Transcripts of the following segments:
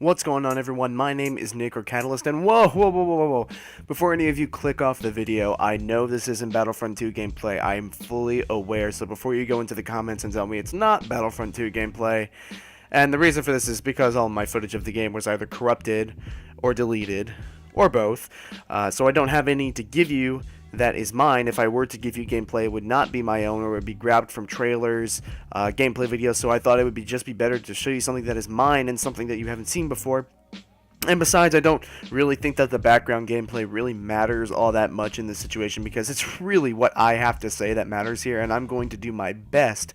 What's going on, everyone? My name is Nick or Catalyst, and whoa. Before any of you click off the video, I know this isn't Battlefront 2 gameplay. I am fully aware, so before you go into the comments and tell me it's not Battlefront 2 gameplay, and the reason for this is because all my footage of the game was either corrupted or deleted, or both, so I don't have any to give you that is mine. If I were to give you gameplay, it would not be my own, or it would be grabbed from trailers, gameplay videos, so I thought it would just be better to show you something that is mine and something that you haven't seen before. And besides, I don't really think that the background gameplay really matters all that much in this situation, because it's really what I have to say that matters here, and I'm going to do my best.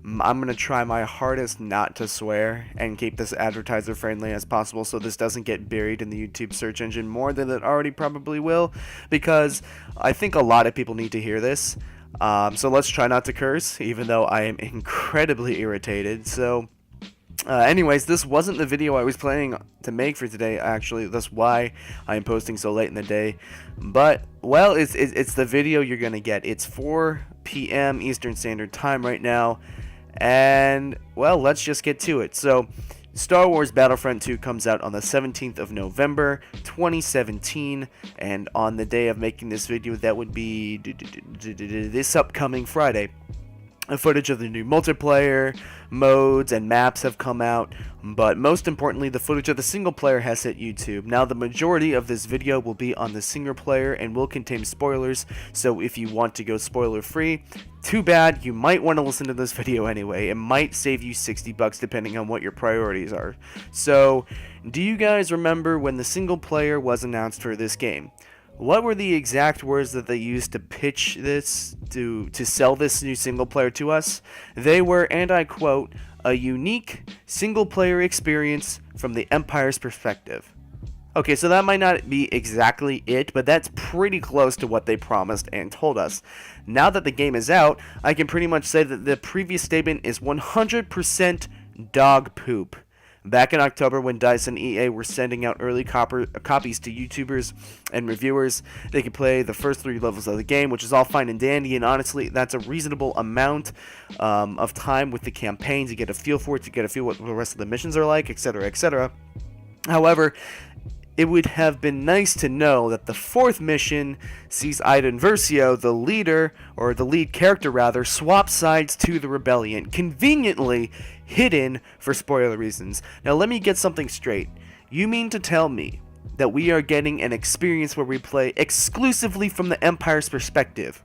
I'm going to try my hardest not to swear and keep this advertiser friendly as possible so this doesn't get buried in the YouTube search engine more than it already probably will, because I think a lot of people need to hear this. So let's try not to curse, even though I am incredibly irritated. So anyways, this wasn't the video I was planning to make for today, actually. That's why I'm posting so late in the day. But, well, it's the video you're going to get. It's 4 p.m. Eastern Standard Time right now. And, well, let's just get to it. So, Star Wars Battlefront 2 comes out on the 17th of November, 2017, and on the day of making this video, that would be this upcoming Friday. Footage of the new multiplayer modes and maps have come out, but most importantly, the footage of the single player has hit YouTube. Now, the majority of this video will be on the single player and will contain spoilers, so if you want to go spoiler free, too bad. You might want to listen to this video anyway. It might save you $60 depending on what your priorities are. So, do you guys remember when the single player was announced for this game? What were the exact words that they used to pitch this, to sell this new single player to us? They were, and I quote, "a unique single player experience from the Empire's perspective." Okay, so that might not be exactly it, but that's pretty close to what they promised and told us. Now that the game is out, I can pretty much say that the previous statement is 100% dog poop. Back in October, when DICE and EA were sending out early copies to YouTubers and reviewers, they could play the first 3 levels of the game, which is all fine and dandy, and honestly, that's a reasonable amount of time with the campaign to get a feel for it, to get a feel what the rest of the missions are like, etc., etc. However, it would have been nice to know that the 4th mission sees Iden Versio, the leader, or the lead character rather, swap sides to the rebellion, conveniently hidden for spoiler reasons. Now let me get something straight. You mean to tell me that we are getting an experience where we play exclusively from the Empire's perspective,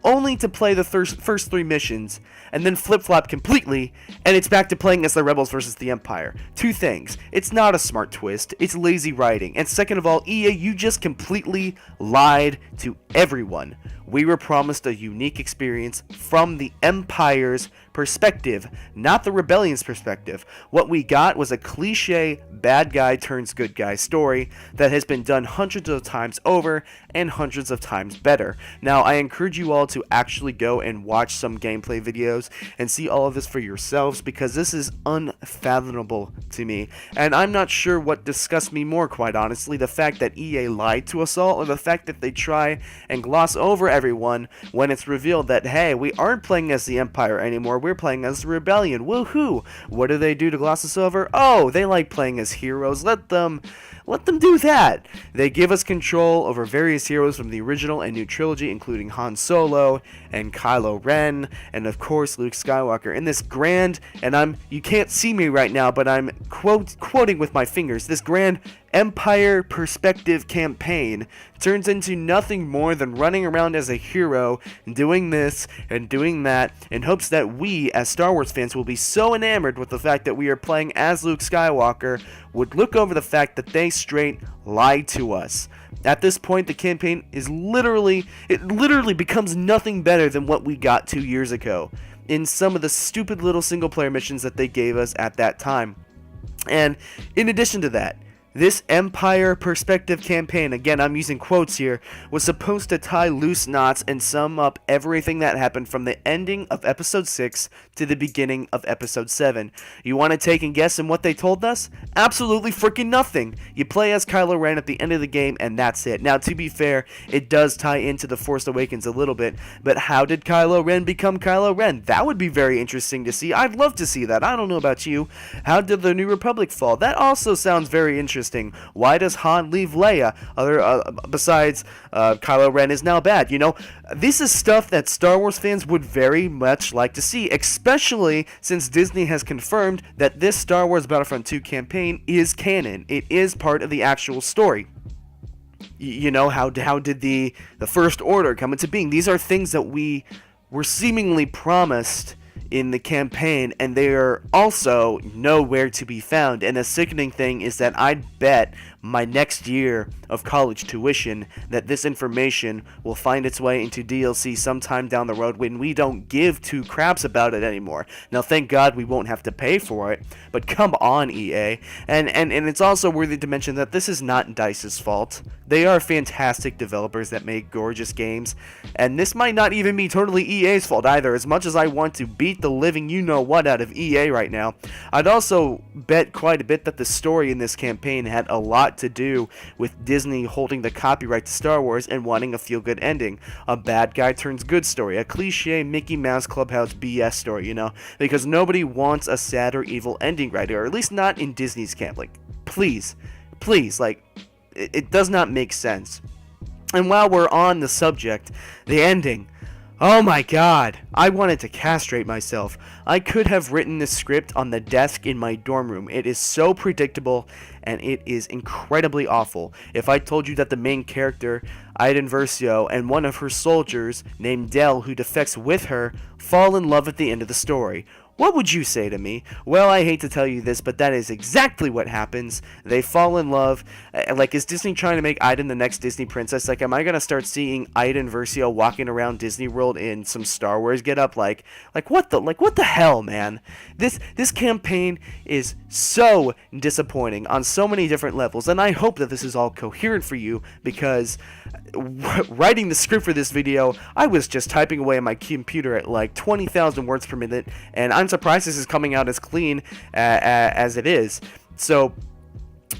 only to play the first 3 missions, and then flip-flop completely, and it's back to playing as the Rebels versus the Empire? Two things. It's not a smart twist, it's lazy writing, and second of all, EA, you just completely lied to everyone. We were promised a unique experience from the Empire's perspective, not the Rebellion's perspective. What we got was a cliche bad guy turns good guy story that has been done hundreds of times over and hundreds of times better. Now, I encourage you all to actually go and watch some gameplay videos and see all of this for yourselves, because this is unfathomable to me, and I'm not sure what disgusts me more, quite honestly, the fact that EA lied to us all, or the fact that they try and gloss over everyone when it's revealed that, hey, we aren't playing as the Empire anymore, we're playing as the Rebellion. Woohoo! What do they do to gloss us over? Oh, they like playing as heroes. Let them do that. They give us control over various heroes from the original and new trilogy, including Han Solo and Kylo Ren, and of course Luke Skywalker. In this grand, and you can't see me right now, but I'm quoting with my fingers, this grand Empire perspective campaign turns into nothing more than running around as a hero, doing this and doing that, in hopes that we, as Star Wars fans, will be so enamored with the fact that we are playing as Luke Skywalker, would look over the fact that they straight lied to us. At this point, the campaign literally becomes nothing better than what we got 2 years ago in some of the stupid little single player missions that they gave us at that time. And in addition to that, This Empire Perspective campaign, again I'm using quotes here, was supposed to tie loose knots and sum up everything that happened from the ending of Episode 6 to the beginning of Episode 7. You want to take and guess on what they told us? Absolutely freaking nothing. You play as Kylo Ren at the end of the game and that's it. Now to be fair, it does tie into The Force Awakens a little bit, but how did Kylo Ren become Kylo Ren? That would be very interesting to see. I'd love to see that. I don't know about you. How did the New Republic fall? That also sounds very interesting. Why does Han leave Leia? Besides, Kylo Ren is now bad. You know, this is stuff that Star Wars fans would very much like to see, especially since Disney has confirmed that this Star Wars Battlefront 2 campaign is canon. It is part of the actual story. You know, how did the First Order come into being? These are things that we were seemingly promised in the campaign, and they are also nowhere to be found. And the sickening thing is that I'd bet my next year of college tuition that this information will find its way into DLC sometime down the road when we don't give two craps about it anymore. Now thank God we won't have to pay for it, but come on, EA. And it's also worthy to mention that this is not DICE's fault. They are fantastic developers that make gorgeous games, and this might not even be totally EA's fault either. As much as I want to beat the living you-know-what out of EA right now, I'd also bet quite a bit that the story in this campaign had a lot to do with Disney holding the copyright to Star Wars and wanting a feel-good ending. A bad guy turns good story. A cliche Mickey Mouse Clubhouse BS story, you know? Because nobody wants a sad or evil ending, right? Or at least not in Disney's camp. Like, please, like, it does not make sense. And while we're on the subject, the ending. Oh my god, I wanted to castrate myself. I could have written this script on the desk in my dorm room. It is so predictable, and it is incredibly awful. If I told you that the main character, Iden Versio, and one of her soldiers, named Del, who defects with her, fall in love at the end of the story, what would you say to me? Well, I hate to tell you this, but that is exactly what happens. They fall in love. Like, is Disney trying to make Iden the next Disney princess? Like, am I going to start seeing Iden Versio walking around Disney World in some Star Wars get-up? Like what the hell, man? This campaign is so disappointing on so many different levels, and I hope that this is all coherent for you, because writing the script for this video, I was just typing away on my computer at like 20,000 words per minute, and I'm surprised this is coming out as clean as it is. So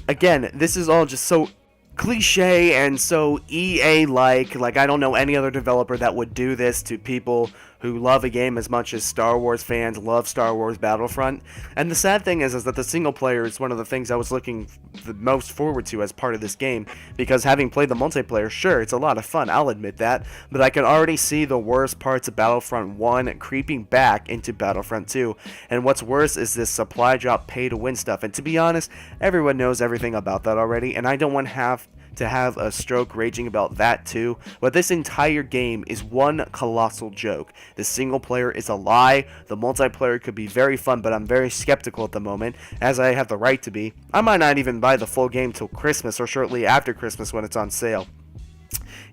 again, this is all just so cliche and so EA-like. Like, I don't know any other developer that would do this to people who love a game as much as Star Wars fans love Star Wars Battlefront. And the sad thing is that the single player is one of the things I was looking the most forward to as part of this game, because having played the multiplayer, sure, it's a lot of fun, I'll admit that, but I can already see the worst parts of Battlefront 1 creeping back into Battlefront 2, and what's worse is this supply drop pay-to-win stuff, and to be honest, everyone knows everything about that already, and I don't want to have a stroke raging about that too, but this entire game is one colossal joke. The single player is a lie, the multiplayer could be very fun, but I'm very skeptical at the moment, as I have the right to be. I might not even buy the full game till Christmas or shortly after Christmas when it's on sale.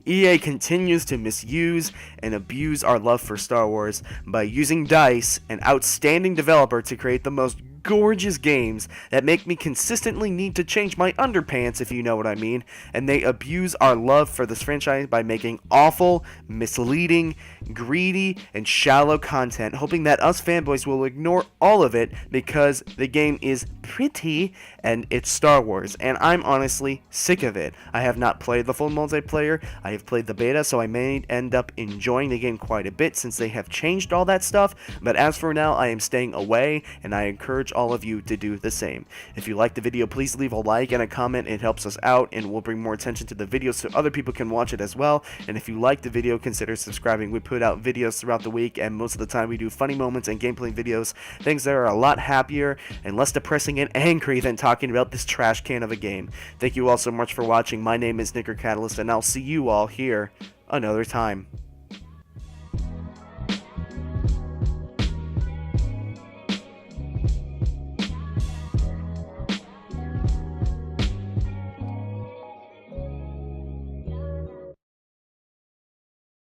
EA continues to misuse and abuse our love for Star Wars by using DICE, an outstanding developer, to create the most gorgeous games that make me consistently need to change my underpants, if you know what I mean, and they abuse our love for this franchise by making awful, misleading, greedy, and shallow content, hoping that us fanboys will ignore all of it because the game is pretty and it's Star Wars, and I'm honestly sick of it. I have not played the full multiplayer, I have played the beta, so I may end up enjoying the game quite a bit since they have changed all that stuff, but as for now, I am staying away, and I encourage all of you to do the same. If you liked the video, please leave a like and a comment. It helps us out and will bring more attention to the video so other people can watch it as well. And if you like the video, consider subscribing. We put out videos throughout the week, and most of the time we do funny moments and gameplay videos, things that are a lot happier and less depressing and angry than talking about this trash can of a game. Thank you all so much for watching. My name is Catalyst, and I'll see you all here another time.